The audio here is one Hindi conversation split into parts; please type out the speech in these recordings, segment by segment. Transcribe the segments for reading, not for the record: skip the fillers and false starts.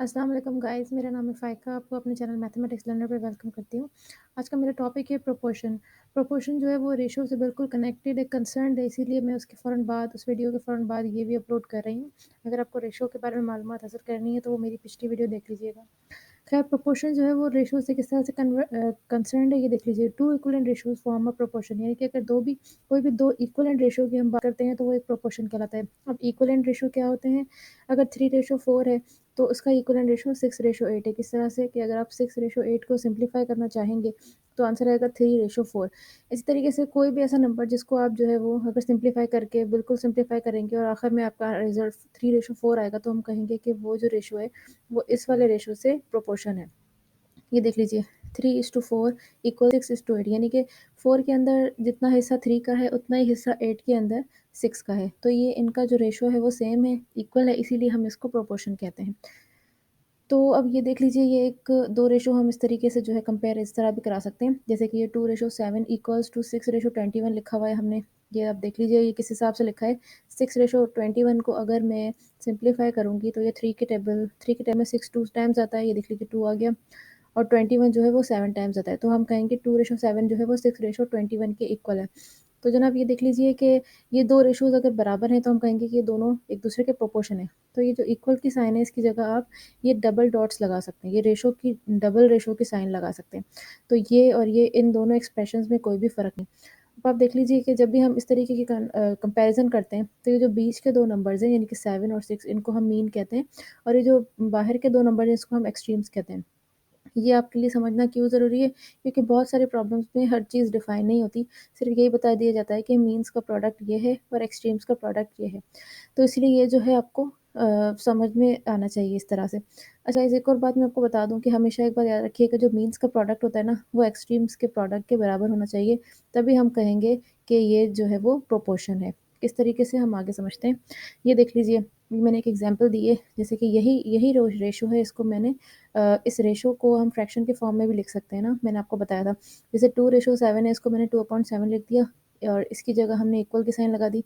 अस्सलाम वालेकुम गाइस, मेरा नाम है फ़ाइका, आपको अपने चैनल मैथमेटिक्स लर्नर पे वेलकम करती हूँ। आज का मेरा टॉपिक है प्रोपोर्शन। प्रोपोर्शन जो है वो रेशो से बिल्कुल कनेक्टेड है, कंसर्न्ड है, इसीलिए मैं उसके फ़ौरन बाद उस वीडियो के फ़ौरन बाद ये भी अपलोड कर रही हूँ। अगर आपको रेशो के बारे में मालूमात हासिल करनी है तो वो मेरी पिछली वीडियो देख लीजिएगा। खैर प्रोपोर्शन जो है वो रेशो से किस तरह से कंसर्न्ड है ये देख लीजिए। 2 equivalent ratios form a proportion, यानी कि अगर कोई भी 2 इक्विवेलेंट रेशियो की हम बात करते हैं तो वो एक प्रोपोर्शन कहलाता है। अब इक्विवेलेंट रेशियो क्या होते हैं? अगर 3:4 है तो उसका इक्विवेलेंट रेशियो 6:8 है। किस तरह से कि अगर आप 6:8 को सिम्प्लीफाई करना चाहेंगे तो आंसर आएगा 3:4। इसी तरीके से कोई भी ऐसा नंबर जिसको आप जो है वो अगर सिम्प्लीफाई करके बिल्कुल सिम्प्लीफाई करेंगे और आखिर में आपका रिज़ल्ट 3:4 आएगा तो हम कहेंगे कि वो जो रेशियो है वो इस वाले रेशियो से प्रोपोर्शन है। ये देख लीजिए 3:4 इक्वल 6:8, यानी कि 4 के अंदर जितना हिस्सा 3 का है उतना ही हिस्सा 8 के अंदर 6 का है। तो ये इनका जो रेशियो है वो सेम है, इक्वल है, इसीलिए हम इसको प्रोपोर्शन कहते हैं। तो अब ये देख लीजिए, ये एक 2 रेशियो हम इस तरीके से जो है कंपेयर इस तरह भी करा सकते हैं। जैसे कि ये 2:7 इक्वल्स टू 6:21 लिखा हुआ है हमने। ये आप देख लीजिए ये किस हिसाब से लिखा है। 6:21 को अगर मैं सिम्प्लीफाई करूँगी तो ये 3 के टेबल में 6 2 टाइम्स आता है। ये देख लीजिए 2 आ गया और 21 जो है वो 7 टाइम्स आता है। तो हम कहेंगे 2:7 जो है वो 6:21 के इक्वल है। तो जनाब ये देख लीजिए कि ये 2 रेशियोज़ अगर बराबर हैं तो हम कहेंगे कि ये दोनों एक दूसरे के प्रोपोर्शन है। तो ये जो इक्वल की साइन है इसकी जगह आप ये डबल डॉट्स लगा सकते हैं। ये रेशो की डबल रेशो की साइन लगा सकते हैं। तो ये और ये इन दोनों एक्सप्रेशंस में कोई भी फ़र्क नहीं। अब आप देख लीजिए कि जब भी हम इस तरीके की कंपैरिज़न करते हैं तो ये जो बीच के 2 नंबर्स हैं यानी कि 7 और 6 इनको हम मीन कहते हैं और ये जो बाहर के 2 नंबर हैं इसको हम एक्सट्रीम्स कहते हैं। ये आपके लिए समझना क्यों ज़रूरी है? क्योंकि बहुत सारे प्रॉब्लम्स में हर चीज़ डिफ़ाइन नहीं होती, सिर्फ़ यही बता दिया जाता है कि मीन्स का प्रोडक्ट ये है और एक्सट्रीम्स का प्रोडक्ट ये है। तो इसलिए ये जो है आपको समझ में आना चाहिए इस तरह से। अच्छा, इस एक और बात मैं आपको बता दूँ कि हमेशा एक बात याद रखिए कि जो मीन्स का प्रोडक्ट होता है ना, वो एक्सट्रीम्स के प्रोडक्ट के बराबर होना चाहिए, तभी हम कहेंगे कि ये जो है वो प्रोपोर्शन है। किस तरीके से हम आगे समझते हैं, ये देख लीजिए, मैंने एक एग्ज़ाम्पल दी है, जैसे कि यही यही रेशो है, इसको मैंने इस रेशो को हम फ्रैक्शन के फॉर्म में भी लिख सकते हैं ना, मैंने आपको बताया था। जैसे 2:7 है, इसको मैंने 2/7 लिख दिया और इसकी जगह हमने इक्वल की साइन लगा दी।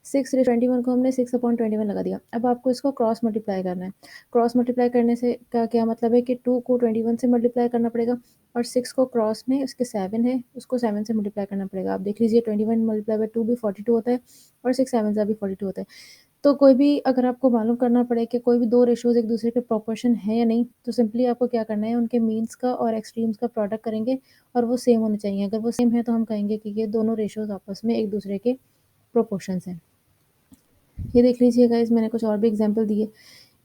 6/21 को हमने 6/21 लगा दिया। अब आपको इसको क्रॉस मल्टीप्लाई करना है। क्रॉस मल्टीप्लाई करने से का क्या मतलब है कि 2 को 21 से मल्टीप्लाई करना पड़ेगा और 6 को क्रॉस में उसके 7 है, उसको 7 से मल्टीप्लाई करना पड़ेगा। आप देख लीजिए 21 मल्टीप्लाई बाय 2 भी 42 होता है और 6 7 ज़ा भी 42 होता है। तो कोई भी अगर आपको मालूम करना पड़े कि कोई भी 2 रेशियोज़ एक दूसरे के प्रोपोर्शन है या नहीं, तो सिंपली आपको क्या करना है, उनके मीन्स का और एक्सट्रीम्स का प्रोडक्ट करेंगे और वो सेम होने चाहिए। अगर वो सेम है तो हम कहेंगे कि ये दोनों रेशियोज़ आपस में एक दूसरे के प्रोपोर्शंस हैं। ये देख लीजिए गाइस, मैंने कुछ और भी एग्ज़ाम्पल दिए।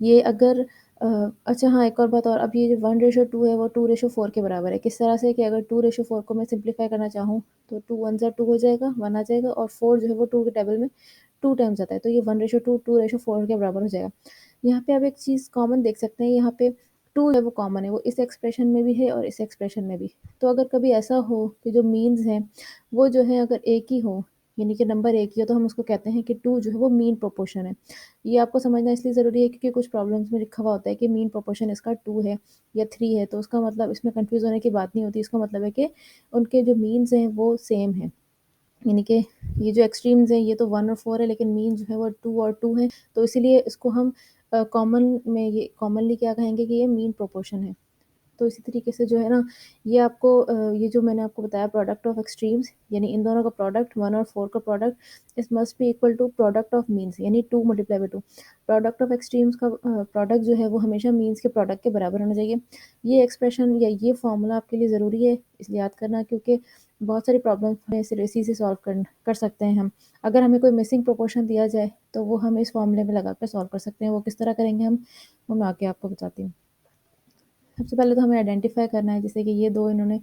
ये अगर अच्छा हाँ, एक और बात और, अब ये जो 1:2 है वो 2:4 के बराबर है। किस तरह से कि अगर 2:4 को मैं सिम्प्लीफाई करना चाहूँ तो 2 1 ज़ा 2 हो जाएगा, 1 आ जाएगा और 4 जो है वो 2 के टेबल में 2 टाइम्स आता है। तो ये 1:2 2:4 के बराबर हो जाएगा। यहाँ पे आप एक चीज़ कॉमन देख सकते हैं, यहाँ पे 2 है वो कॉमन है, वो इस एक्सप्रेशन में भी है और इस एक्सप्रेशन में भी। तो अगर कभी ऐसा हो कि जो मीन्स हैं वो जो है अगर एक ही हो, यानी कि नंबर एक ही हो, तो हम उसको कहते हैं कि 2 जो है वो मीन प्रोपोर्शन है। ये आपको समझना इसलिए ज़रूरी है क्योंकि कुछ प्रॉब्लम्स में लिखा हुआ होता है कि मीन प्रोपोर्शन इसका 2 है या 3 है, तो उसका मतलब इसमें कन्फ्यूज़ होने की बात नहीं होती। इसका मतलब है कि उनके जो मीन्स हैं वो सेम हैं। यानी कि ये जो एक्सट्रीम्स हैं ये तो 1 और 4 है, लेकिन मीन जो है वो 2 और 2 है। तो इसीलिए इसको हम कॉमन में ये कॉमनली क्या कहेंगे कि ये मीन प्रोपोर्शन है। तो इसी तरीके से जो है ना, ये आपको ये जो मैंने आपको बताया प्रोडक्ट ऑफ एक्सट्रीम्स, यानी इन दोनों का प्रोडक्ट 1 और 4 का प्रोडक्ट इस must be equal to product of means, यानी 2 multiply by 2। Product of extremes का प्रोडक्ट जो है वो हमेशा मीन्स के प्रोडक्ट के बराबर होना चाहिए। ये एक्सप्रेशन या ये फॉर्मूला आपके लिए ज़रूरी है इसलिए याद करना, क्योंकि बहुत सारी प्रॉब्लम्स में सिर्फ इसी से सॉल्व कर कर सकते हैं हम। अगर हमें कोई मिसिंग प्रोपोर्शन दिया जाए तो वो हम इस फॉर्मूले में लगा कर सॉल्व कर सकते हैं। वो किस तरह करेंगे हम, वो मैं आगे आपको बताती हूँ। सबसे पहले तो हमें आइडेंटिफ़ाई करना है, जैसे कि ये 2 इन्होंने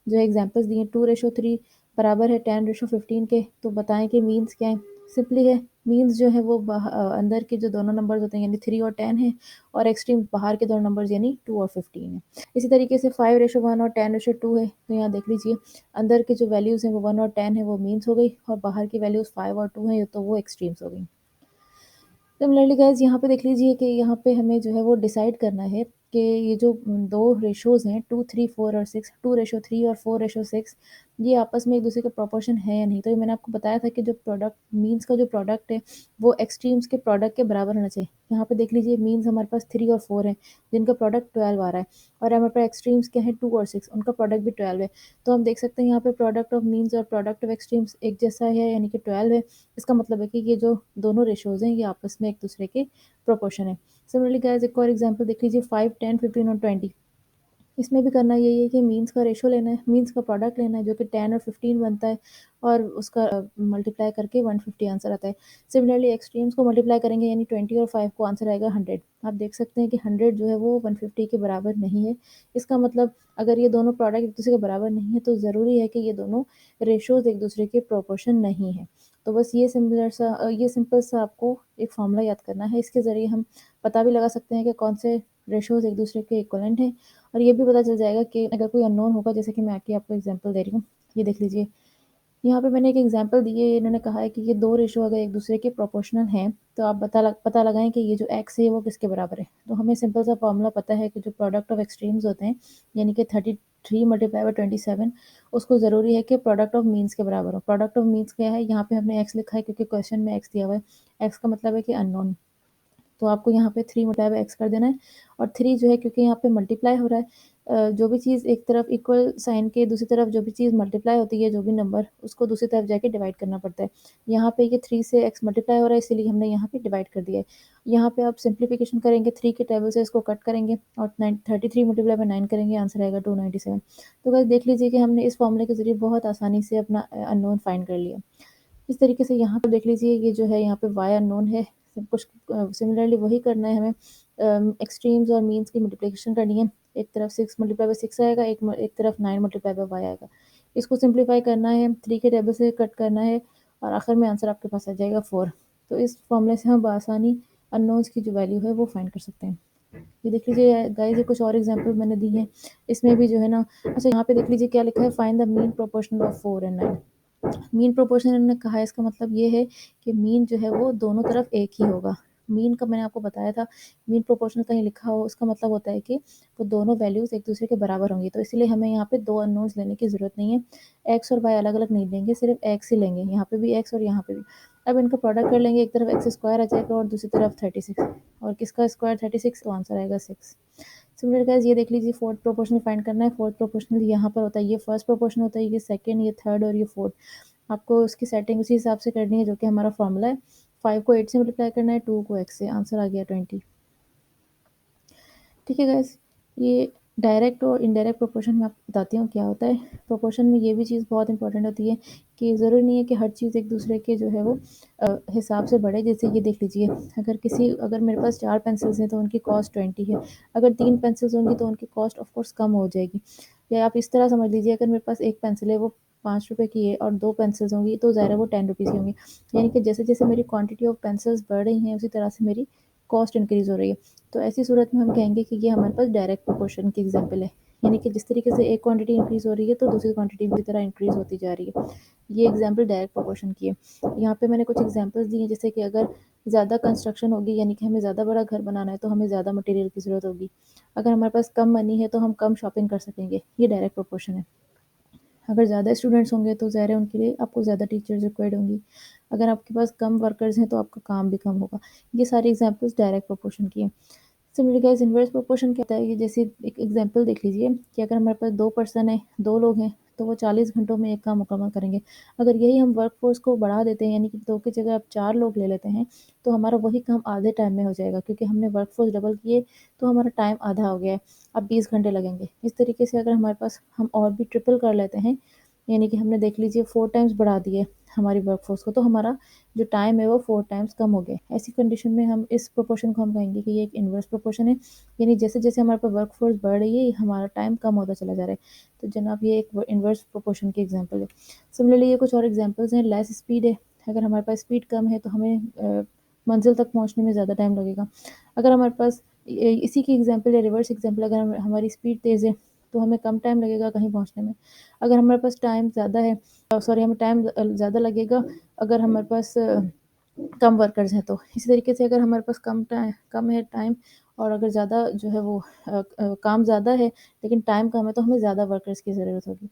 जो एग्ज़ाम्पल्स दिए 2:3 बराबर है 10:15 के, तो बताएँ कि मीन्स क्या है? सिंपली है, मीन्स जो है वो अंदर के जो दोनों नंबर्स होते हैं यानी 3 और 10 हैं और एक्सट्रीम बाहर के दोनों नंबर्स यानी 2 और 15 हैं। इसी तरीके से 5:1 और 10:2 है, तो यहाँ देख लीजिए अंदर की जो वैल्यूज़ हैं वो 1 और 10 है वो मीन्स हो गई और बाहर की वैल्यूज़ 5 और 2 हैं तो वो एक्सट्रीम्स हो गई। सिमिलरली गाइज़ यहाँ पे देख लीजिए कि यहाँ पे हमें जो है वो डिसाइड करना है कि ये जो 2 रेशियोज़ हैं 2, 3, 4 और 6, 2:3 और 4:6, ये आपस में एक-दूसरे के प्रोपोर्शन है या नहीं। तो ये मैंने आपको बताया था कि जो प्रोडक्ट मीन्स का जो प्रोडक्ट है, वो एक्सट्रीम्स के प्रोडक्ट के बराबर होना चाहिए। यहाँ पे देख लीजिए मीन्स हमारे पास 3 और 4 है, जिनका प्रोडक्ट 12 आ रहा है और हमारे पास एक्सट्रीम्स क्या है 2 और 6, उनका प्रोडक्ट भी 12 है। तो हम देख सकते हैं यहाँ पे प्रोडक्ट ऑफ मीन्स और प्रोडक्ट ऑफ एक्सट्रीम्स एक जैसा है यानी कि 12 है। इसका मतलब है कि ये जो दोनों रेशियोज़ हैं ये आपस में एक-दूसरे के प्रोपोर्शन है। सिमिलरली गाइस एक और एग्ज़ाम्पल देख लीजिए 5, 10, 15 और 20। इसमें भी करना यही है कि मीन्स का रेशो लेना है, मीन्स का प्रोडक्ट लेना है जो कि 10 और 15 बनता है और उसका मल्टीप्लाई करके 150 आंसर आता है। सिमिलरली एक्सट्रीम्स को मल्टीप्लाई करेंगे यानी 20 और 5 को आंसर आएगा 100। आप देख सकते हैं कि 100 जो है वो 150 के बराबर नहीं है। इसका मतलब अगर ये दोनों प्रोडक्ट एक-दूसरे के बराबर नहीं है तो ज़रूरी है कि ये दोनों रेशोज़ एक-दूसरे के प्रोपोर्शन नहीं है। तो बस ये सिंपल सा आपको एक फ़ॉर्मूला याद करना है। इसके ज़रिए हम पता भी लगा सकते हैं कि कौन से रेशोज़ एक-दूसरे के इक्विवेलेंट हैं और ये भी पता चल जाएगा कि अगर कोई अननोन होगा जैसे कि मैं आके आपको एग्ज़ाम्पल दे रही हूँ। ये देख लीजिए, यहाँ पे मैंने एक एग्ज़ाम्पल दी है, इन्होंने कहा है कि ये 2 रेशो अगर एक-दूसरे के प्रोपोर्शनल हैं, तो आप पता लगाएँ कि ये जो x है वो किसके बराबर है। तो हमें सिंपल सा फ़ॉर्मूला पता है कि जो प्रोडक्ट ऑफ एक्सट्रीम्स होते हैं, यानी कि 33 मल्टीप्लाई बाय 27 उसको ज़रूरी है कि प्रोडक्ट ऑफ मीन्स के बराबर हो। प्रोडक्ट ऑफ मीन्स क्या है? यहाँ पे हमने x लिखा है क्योंकि क्वेश्चन में x दिया हुआ है। x का मतलब है कि अननोन। तो आपको यहाँ पे 3 मल्टीप्लाई बाय x कर देना है और 3 जो है क्योंकि यहाँ पे मल्टीप्लाई हो रहा है जो भी चीज़ एक तरफ इक्वल साइन के दूसरी तरफ जो भी चीज़ मल्टीप्लाई होती है, जो भी नंबर उसको दूसरी तरफ जाके डिवाइड करना पड़ता है। यहाँ पे ये 3 से x मल्टीप्लाई हो रहा है इसीलिए हमने यहाँ पे डिवाइड कर दिया है। यहाँ पे आप सिम्प्लिफिकेशन करेंगे 3 के टेबल से इसको कट करेंगे और 33 मल्टीप्लाई बाय 9 करेंगे आंसर आएगा 297। तो गाइस देख लीजिए कि हमने इस फॉर्मूले के ज़रिए बहुत आसानी से अपना अननोन फाइंड कर लिया। इस तरीके से यहाँ पर देख लीजिए ये जो है यहाँ पे y अननोन है। सब कुछ सिमिलरली वही करना है हमें एक्सट्रीम्स और मीन्स की मल्टीप्लिकेशन करनी है। एक तरफ 6 मल्टीप्लाई बाय 6 आएगा, एक तरफ 9 मल्टीप्लाई बाय y आएगा। इसको सिम्प्लीफाई करना है, 3 के टेबल से कट करना है और आखिर में आंसर आपके पास आ जाएगा 4। तो इस फॉर्मूले से हम बआसानी अननोन्स की जो वैल्यू है वो फाइंड कर सकते हैं। ये देख लीजिए गाइस ये कुछ और एग्ज़ाम्पल मैंने दी हैं। इसमें भी जो है ना अच्छा यहाँ पे देख लीजिए क्या लिखा है find the mean proportional of 4 and 9। Mean proportion इन्होंने कहा है इसका मतलब ये है कि मीन जो है वो दोनों तरफ एक ही होगा। मीन का मैंने आपको बताया था, मीन प्रोपोर्शन कहीं लिखा हो उसका मतलब होता है कि वो दोनों वैल्यूज़ एक-दूसरे के बराबर होंगी। तो इसीलिए हमें यहाँ पे 2 अननोन्स लेने की ज़रूरत नहीं है। एक्स और वाई अलग-अलग नहीं लेंगे, सिर्फ़ एक्स ही लेंगे। यहाँ पे भी एक्स और यहाँ पे भी। अब इनका प्रोडक्ट कर लेंगे, एक तरफ एक्स स्क्वायर आ जाएगा और दूसरी तरफ 36 और किसका स्क्वायर 36 तो आंसर आएगा 6। सिमिलर गाइस ये देख लीजिए फोर्थ प्रोपोर्शनल फाइंड करना है। फोर्थ प्रोपोर्शनल यहाँ पर होता है, ये फर्स्ट प्रोपोर्शनल होता है, ये सेकंड, ये थर्ड और ये फोर्थ। आपको उसकी सेटिंग उसी हिसाब से करनी है जो कि हमारा फॉर्मूला है। 5 को 8 से मल्टीप्लाई करना है, 2 को x से, आंसर आ गया 20। ठीक है गाइस, ये डायरेक्ट और इनडायरेक्ट प्रोपोर्शन मैं आपको बताती हूँ क्या होता है। प्रोपोर्शन में ये भी चीज़ बहुत इंपॉर्टेंट होती है कि ज़रूरी नहीं है कि हर चीज़ एक दूसरे के जो है वो हिसाब से बढ़े। जैसे ये देख लीजिए, अगर मेरे पास 4 पेंसिल्स हैं तो उनकी कॉस्ट 20 है। अगर 3 पेंसिल्स होंगी तो उनकी कॉस्ट ऑफ कोर्स कम हो जाएगी। या आप इस तरह समझ लीजिए, अगर मेरे पास 1 पेंसिल है वो ₹5 की है और 2 पेंसिल्स होंगी तो ज़ाहिर है वो ₹10 की होंगी। यानी कि जैसे-जैसे मेरी क्वांटिटी ऑफ पेंसिल्स बढ़ रही हैं उसी तरह से मेरी कॉस्ट इंक्रीज़ हो रही है। तो ऐसी सूरत में हम कहेंगे कि ये हमारे पास डायरेक्ट प्रोपोर्शन की एग्जांपल है। यानी कि जिस तरीके से एक क्वांटिटी इंक्रीज़ हो रही है तो दूसरी क्वांटिटी भी उसी तरह इंक्रीज़ होती जा रही है। ये एग्जांपल डायरेक्ट प्रोपोर्शन की है। यहाँ पे मैंने कुछ एग्जांपल्स दिए हैं जैसे कि अगर ज़्यादा कंस्ट्रक्शन होगी यानी कि हमें ज़्यादा बड़ा घर बनाना है तो हमें ज़्यादा मटेरियल की ज़रूरत होगी। अगर हमारे पास कम मनी है तो हम कम शॉपिंग कर सकेंगे। ये डायरेक्ट प्रोपोर्शन है। अगर ज़्यादा स्टूडेंट्स होंगे तो ज़ाहिर है उनके लिए आपको ज़्यादा टीचर्स रिक्वायर्ड होंगी। अगर आपके पास कम वर्कर्स हैं तो आपका काम भी कम होगा। ये सारी एग्जांपल्स डायरेक्ट प्रोपोर्शन की हैं। सिमिलरली गाइस इनवर्स प्रोपोर्शन क्या होता है कि जैसे एक एग्जांपल देख लीजिए कि अगर हमारे पास 2 पर्सन है, 2 लोग हैं, तो वो 40 घंटों में एक काम मुकम्मल करेंगे। अगर यही हम वर्कफ़ोर्स को बढ़ा देते हैं यानी कि 2 की जगह आप 4 लोग ले लेते हैं, तो हमारा वही काम आधे टाइम में हो जाएगा क्योंकि हमने वर्कफ़ोर्स डबल किए तो हमारा टाइम आधा हो गया है। अब 20 घंटे लगेंगे। इस तरीके से अगर हमारे पास हम और भी ट्रिपल कर लेते हैं, यानी कि हमने देख लीजिए 4 टाइम्स बढ़ा दिए हमारी वर्कफ़ोर्स को, तो हमारा जो टाइम है वो 4 टाइम्स कम हो गया। ऐसी कंडीशन में हम इस प्रोपोर्शन को हम कहेंगे कि ये एक इनवर्स प्रोपोर्शन है। यानी जैसे-जैसे हमारे पास वर्कफ़ोर्स बढ़ रही है, हमारा टाइम कम होता चला जा रहा है। तो जनाब ये एक इनवर्स प्रोपोर्शन की एग्ज़ाम्पल है। सिमिलरली ये कुछ और एग्ज़ाम्पल्स हैं, लेस स्पीड है। अगर हमारे पास स्पीड कम है तो हमें मंज़िल तक पहुँचने में ज़्यादा टाइम लगेगा। अगर हमारे पास इसी की एग्ज़ाम्पल या रिवर्स एग्ज़ाम्पल, अगर हमारी स्पीड तेज़ है, तो हमें कम टाइम लगेगा कहीं पहुँचने में। अगर हमारे पास टाइम ज़्यादा है सॉरी हमें टाइम ज़्यादा लगेगा अगर हमारे पास कम वर्कर्स हैं तो। इसी तरीके से अगर हमारे पास कम है टाइम और अगर ज़्यादा जो है वो काम ज़्यादा है लेकिन टाइम कम है तो हमें ज़्यादा वर्कर्स की ज़रूरत होगी।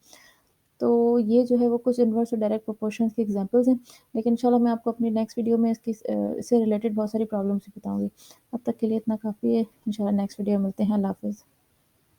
तो ये जो है वो कुछ इनवर्स और डायरेक्ट प्रोपोर्शंस के एग्जांपल्स हैं। लेकिन इंशाल्लाह मैं आपको अपनी नेक्स्ट वीडियो में इससे रिलेटेड बहुत सारी प्रॉब्लम्स भी बताऊँगी। अब तक के लिए इतना काफ़ी है। इंशाल्लाह नेक्स्ट वीडियो में मिलते हैं। अल्लाह हाफ़िज़।